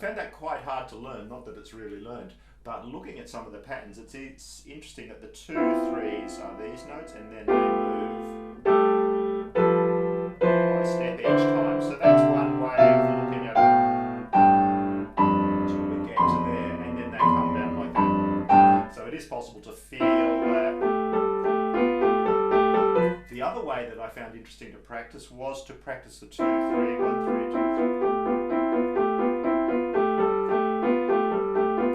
found that quite hard to learn, not that it's really learned, but looking at some of the patterns, it's interesting that the 2 3s are these notes and then they move by a step each time. So that's one way of looking at it until we get to there, and then they come down like that. So it is possible to feel that. The other way that I found interesting to practice was to practice the 2 3 1 3 2 3.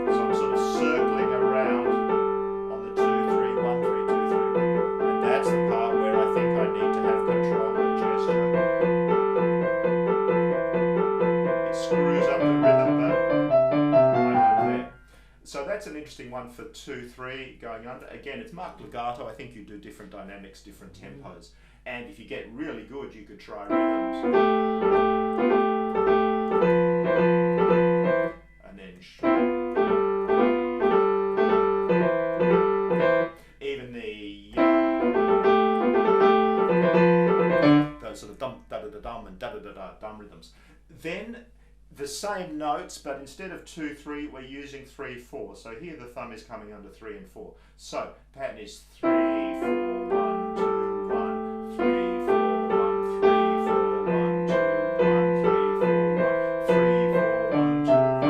So I'm sort of circling around on the 2 3 1 3 2 3, and that's the part where I think I need to have control and gesture. It screws up the rhythm, but I'm there. So that's an interesting one for 2 3 going under. Again, it's marked legato. I think you do different dynamics, different tempos. And if you get really good, you could try rhythms. And then even the those sort of dum da da da dum and da da da da dum rhythms. Then the same notes, but instead of 2 3, we're using 3 4. So here the thumb is coming under 3 and 4. So pattern is 3 4 1 2 1 3 4 1 3 4 1 2 1 3 4 1 3 4 1 2 1 3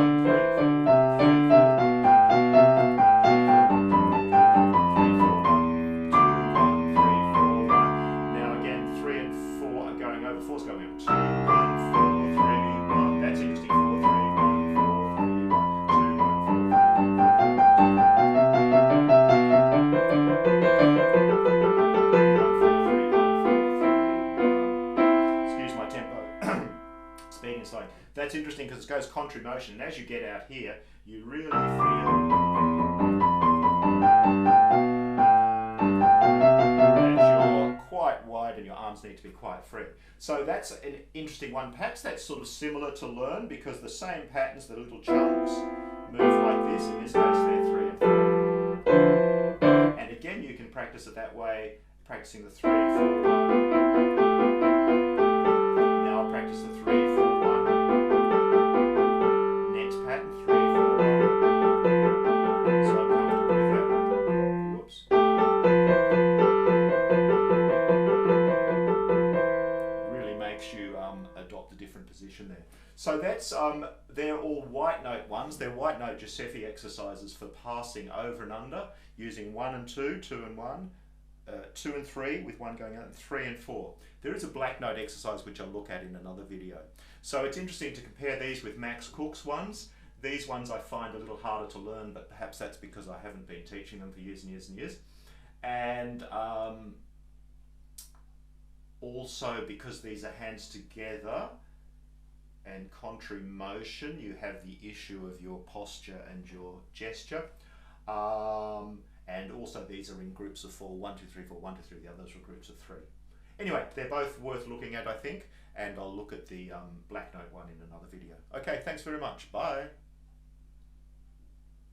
4 1 3 4 1 Now again, 3 and 4 are going over. 4's going over. 2 1 4 3 1. That's interesting. 4 3 1 4 3 1 2 1 Excuse my tempo. Speed and slowing. That's interesting because it goes contrary motion, and as you get out here, you really feel that you're quite wide and your arms need to be quite free. So that's an interesting one. Perhaps that's sort of similar to learn because the same patterns, the little chunks, move like this. In this case, they're 3 and 4. And again, you can practice it that way, practicing the 3 4 1. Now I'll practice the 3 4 1. Next pattern, 3 4 1. So I'm comfortable with that. Whoops. Really makes you adopt a different position there. So that's they're all white note ones. They're white note Joseffy exercises for passing over and under using 1 and 2, 2 and 1, 2 and 3 with 1 going out, and 3 and 4. There is a black note exercise which I'll look at in another video. So it's interesting to compare these with Max Cooke's ones. These ones I find a little harder to learn, but perhaps that's because I haven't been teaching them for years and years and years. And also because these are hands together and contrary motion, you have the issue of your posture and your gesture. And also these are in groups of 4, 1 2 3 4 1 2 3. The others are groups of 3. Anyway, they're both worth looking at, I think, and I'll look at the black note one in another video. Okay, thanks very much. Bye.